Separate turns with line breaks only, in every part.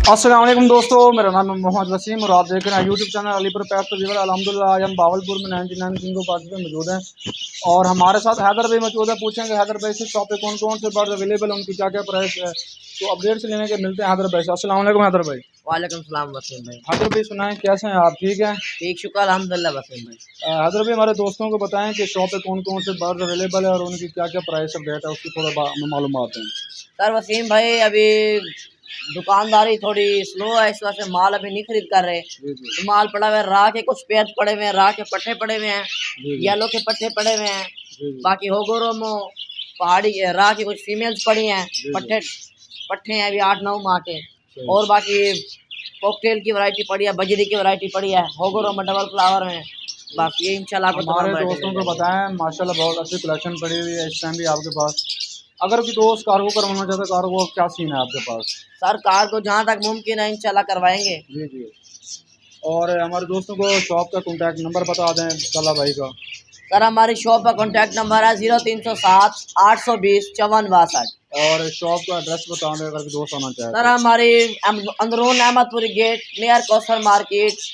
अस्सलाम वालेकुम दोस्तों, मेरा नाम है मोहम्मद वसीम और आप देख रहे हैं यूट्यूब चैनल अलीपुर पैक तो वीवर। अल्हम्दुलिल्लाह आज हम बावलपुर में 99 किंगो पार्टी में मौजूद हैं और हमारे साथ हैदर भाई मौजूद है। पूछेंगे हैदर भाई से शॉप पे कौन कौन से बर्ड अवेलेबल है, उनकी क्या क्या प्राइस है, तो अपडेट से लेने के मिलते हैं हैदर भाई से। अस्सलाम वालेकुम हैदर भाई।
वालेकुम सलाम वसीम भाई।
हैदर भाई सुनाएं, कैसे हैं आप? ठीक हैं?
ठीक, शुक्र अल्हम्दुलिल्लाह वसीम भाई।
हैदर भाई हमारे दोस्तों को बताएं कि शॉप पे कौन कौन से बर्ड अवेलेबल है और उनकी क्या क्या प्राइस अपडेट है, उसकी थोड़ा मालूमात हैं।
सर वसीम भाई, अभी दुकानदारी थोड़ी स्लो है, इस वजह से माल अभी नहीं खरीद कर रहे। तो माल पड़ा हुआ है, राह के कुछ पेड़ पड़े हुए हैं, राह के पट्टे पड़े हुए हैं, येलो के पट्टे पड़े हुए हैं, बाकी होगोरोमो पहाड़ी राह की कुछ फीमेल्स पड़ी हैं, पट्टे हैं अभी 8-9 माह के, और बाकी कॉकटेल की वैरायटी पड़ी है, बजरी की वैरायटी पड़ी है, होगोरोमो डबल फ्लावर में। बस ये इंशाल्लाह
हमारे दोस्तों को बताएं, माशाल्लाह बहुत अच्छी कलेक्शन पड़ी हुई है इस टाइम भी आपके पास। अगर कोई दोस्त कार्गो करवाना चाहता है, कार्गो क्या सीन है आपके पास?
सर कार को जहाँ तक मुमकिन है इंशाल्लाह करवाएंगे।
जी जी। और हमारे दोस्तों को शॉप का कॉन्टैक्ट नंबर बता दें तला भाई का।
सर हमारी शॉप का कॉन्टैक्ट नंबर है 0307 820 5462।
और शॉप का एड्रेस बता दें अगर दोस्त आना चाहे।
सर हमारी अंदरून Ahmadpuri gate near Kausar market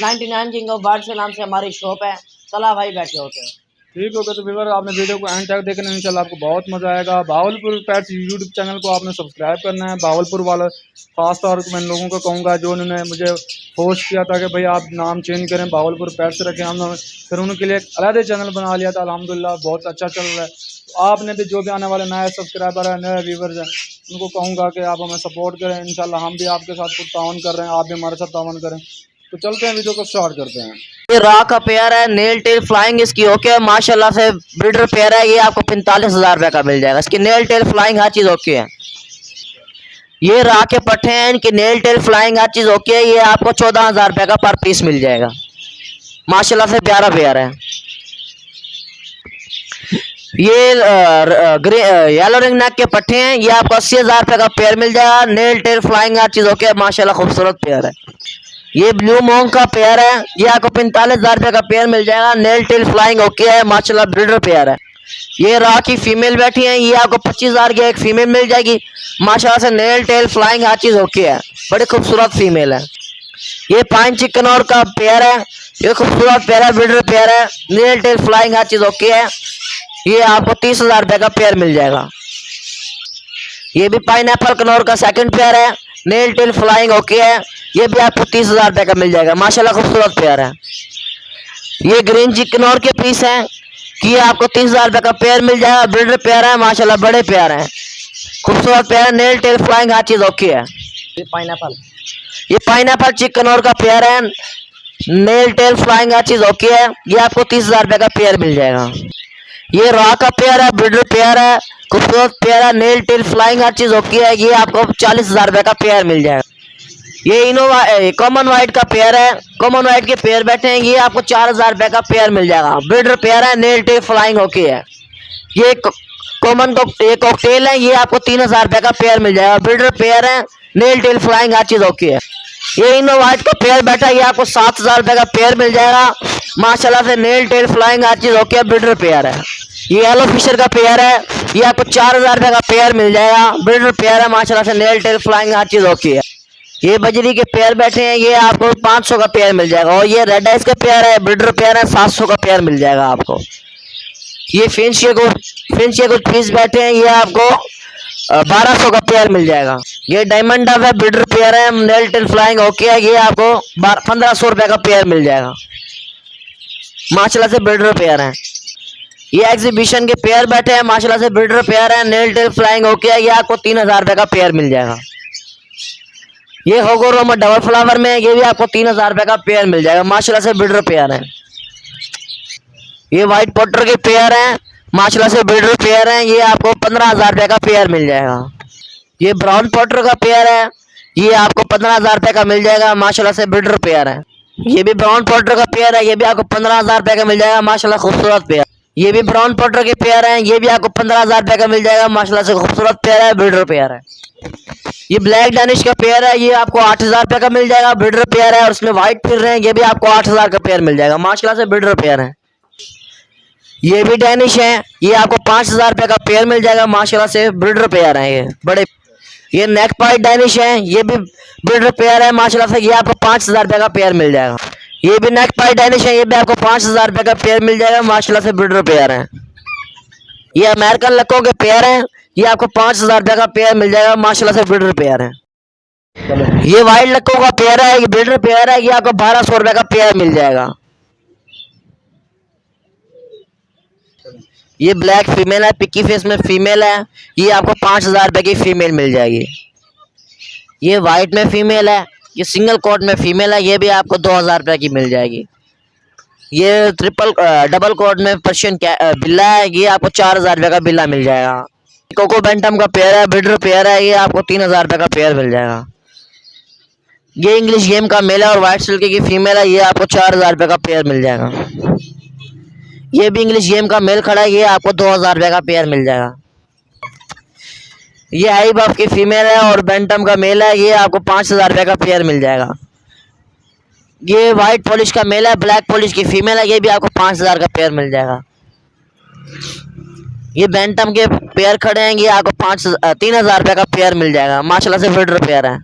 99 king of birds के नाम से हमारी शॉप है। तला भाई बैठे होते हैं।
ठीक हो गया तो व्यूअर, आपने वीडियो को एंड तक देखना, इंशाल्लाह आपको बहुत मजा आएगा। भावलपुर पेट्स यूट्यूब चैनल को आपने सब्सक्राइब करना है। भावलपुर वाला खास तौर पर मैं लोगों को कहूँगा जो उन्होंने मुझे पोस्ट किया था कि भाई आप नाम चेंज करें, भावलपुर पेट्स रखें, हमने फिर उनके लिए एक अलग चैनल बना लिया था। अल्हम्दुलिल्लाह बहुत अच्छा चल रहा है। तो आपने भी जो भी आने वाले नए सब्सक्राइबर है, नए व्यूवर्स हैं, उनको कहूँगा कि आप हमें सपोर्ट करें। इंशाल्लाह हम भी आपके साथ कुछ तावन कर रहे हैं, आप भी हमारे साथ तावन करें। तो चलते हैं, वीडियो को स्टार्ट करते हैं।
ये रा का पेयर है, नेल टेल फ्लाइंग इसकी ओके, माशाल्लाह से ब्रीडर पेयर है। ये आपको 45,000 रुपये का मिल जाएगा। इसकी नेल टेल फ्लाइंग हर चीज़ ओके है। ये रा के पट्टे हैं, इनकी नेल टेल फ्लाइंग हर चीज़ ओके है। ये आपको 14,000 रुपये का पर पीस मिल जाएगा। माशाल्लाह से प्यारा पेयर है। ये येलो रिंग नेक के पट्टे हैं, ये आपको 80,000 रुपये का पेयर मिल जाएगा। नेल टेल फ्लाइंग हर चीज़ ओके है, माशाल्लाह खूबसूरत पेयर है। ये ब्लू मोंग का पेयर है, ये आपको 45,000 रुपये का पेयर मिल जाएगा। नेल टेल फ्लाइंग ओके है, माशाल्लाह ब्रीडर पेयर है। ये रा की फीमेल बैठी है, ये आपको 25,000 की एक फीमेल मिल जाएगी। माशाल्लाह से नेल टेल फ्लाइंग हर चीज़ ओके है, बड़ी खूबसूरत फीमेल है। ये पाइन चिकन और का पेयर है, ये खूबसूरत पेयर है, ब्रीडर पेयर है। नेल टेल फ्लाइंग हर चीज़ ओके है। ये आपको 30,000 रुपये का पेयर मिल जाएगा। ये भी पाइन एप्पल कनौर का सेकंड पेयर है, नेल टेल फ्लाइंग ओके है। ये भी आपको 30,000 रुपये का मिल जाएगा। माशाल्लाह खूबसूरत पेयर है। ये ग्रीन चिकनौर के पीस हैं कि ये आपको 30,000 रुपये का पेयर मिल जाएगा। ब्रीडर पेयर है, माशाल्लाह बड़े पेयर हैं, खूबसूरत पेयर है। नेल टेल फ्लाइंग हर चीज़ ओके है। ये पाइन एप्पल चिकनौर का पेयर है, नेल टेल फ्लाइंग हर चीज़ ओके है। ये आपको 30,000 रुपये का पेयर मिल जाएगा। ये रॉ का पेयर है, ब्रीडर पेयर है, खूबसूरत पेयर है, नेल टेल फ्लाइंग हर चीज़ ओके है। ये आपको 40,000 रुपये का पेयर मिल जाएगा। ये इनोवा कॉमन वाइट का पेयर है, कॉमन वाइट के पेयर बैठे हैं, ये आपको 4,000 रुपये का पेयर मिल जाएगा। ब्रीडर पेयर है, नेल टेल फ्लाइंग ओके है। ये कॉमन कॉकटेल है, ये आपको 3,000 रुपये का पेयर मिल जाएगा। ब्रीडर पेयर है, नेल टेल फ्लाइंग हर चीज़ ओके है। ये इनो वाइट का पेयर बैठा है, ये आपको 7,000 रुपये का पेयर मिल जाएगा। माशाल्लाह से नेल टेल फ्लाइंग हर चीज़ ओके है, ब्रीडर पेयर है। ये येलो फिशर का पेयर है, ये आपको 4,000 रुपये का पेयर मिल जाएगा। ब्रीडर पेयर है, माशाल्लाह से नेल टेल फ्लाइंग हर चीज़ ओके है। ये बजरी के पेयर बैठे हैं, ये आपको 500 का पेयर मिल जाएगा। और ये रेड आइस का पेयर है, ब्रीडर पेयर है, 700 का पेयर मिल जाएगा आपको। ये फिंच के कुछ पीस बैठे हैं, ये आपको 1200 का पेयर मिल जाएगा। ये डायमंड डव है, ब्रीडर पेयर है, नेल टेल फ्लाइंग ओके है। ये आपको 1,500 रुपये का पेयर मिल जाएगा। माशाल्लाह से ब्रीडर पेयर है। ये एग्जीबिशन के पेयर बैठे हैं, माशाल्लाह से ब्रीडर पेयर है, नेल टेल फ्लाइंग ओके है। ये आपको 3,000 रुपये का पेयर मिल जाएगा। ये होगोरोमो डबल फ्लावर में, ये भी आपको 3,000 रुपये का पेयर मिल जाएगा। माशाल्लाह से ब्रीडर पेयर है। ये वाइट पॉटर के पेयर हैं, माशाल्लाह से ब्रीडर पेयर हैं, ये आपको 15,000 रुपये का पेयर मिल जाएगा। ये ब्राउन पॉटर का पेयर है, ये आपको 15,000 रुपये का मिल जाएगा। माशाल्लाह से ब्रीडर पेयर है। ये भी ब्राउन पॉटर का पेयर है, ये भी आपको 15,000 रुपये का मिल जाएगा। माशाल्लाह खूबसूरत पेयर। ये भी ब्राउन पॉटर के पेयर हैं, ये भी आपको 15,000 रुपये का मिल जाएगा। माशाल्लाह से खूबसूरत पेयर है, ब्रीडर पेयर है। ये ब्लैक डैनिश का पेयर है, ये आपको 8,000 रुपये का मिल जाएगा। ब्रीडर पेयर है और उसमें व्हाइट फिर रहे हैं, ये भी आपको 8,000 का पेयर मिल जाएगा। माशाल्लाह से ब्रीडर पेयर है। ये भी डैनिश है, ये आपको 5,000 रुपये का पेयर मिल जाएगा। माशाल्लाह से ब्रीडर पेयर है, ये बड़े। ये नेक पाइट डैनिश है, ये भी ब्रीडर पेयर है माशाल्लाह से। ये आपको 5,000 रुपये का पेयर मिल जाएगा। ये भी नेक पाइट डैनिश है, ये भी आपको 5,000 रुपये का पेयर मिल जाएगा माशाल्लाह से। ब्रीडर पेयर है। ये अमेरिकन लक्कों के पेयर हैं, ये आपको 5,000 रुपये का पेयर मिल जाएगा माशाल्लाह से। ब्रीडर पेयर है। ये वाइट लक्कों का पेयर है, ये ब्रीडर पेयर है, ये आपको 1,200 रुपये का पेयर मिल जाएगा। ये ब्लैक फीमेल है, पिकी फेस में फीमेल है, ये आपको 5,000 रुपये की फीमेल मिल जाएगी। ये वाइट में फीमेल है, ये सिंगल कोट में फीमेल है, ये भी आपको 2,000 रुपये की मिल जाएगी। ये डबल कोट में पर्शियन बिल्ला है, ये आपको 4,000 रुपये का बिल्ला मिल जाएगा। कोको बैंटम का पेयर है, ब्रीडर पेयर है, ये आपको 3,000 रुपये का पेयर मिल जाएगा। ये इंग्लिश गेम का मेल है और व्हाइट सिल्की की फीमेल है, ये आपको 4,000 रुपये का पेयर मिल जाएगा। ये भी इंग्लिश गेम का मेल खड़ा है, ये आपको 2,000 रुपये का पेयर मिल जाएगा। ये आई बफ की फीमेल है और बैंटम का मेल है, ये आपको 5,000 रुपये का पेयर मिल जाएगा। ये वाइट पॉलिश का मेल है, ब्लैक पॉलिश की फीमेल है, ये भी आपको 5,000 का पेयर मिल जाएगा। ये बैंटम के पेयर खड़े हैं, ये आपको 3,000 रुपये का पेयर मिल जाएगा माशाल्लाह से। ब्रीडर पेयर है।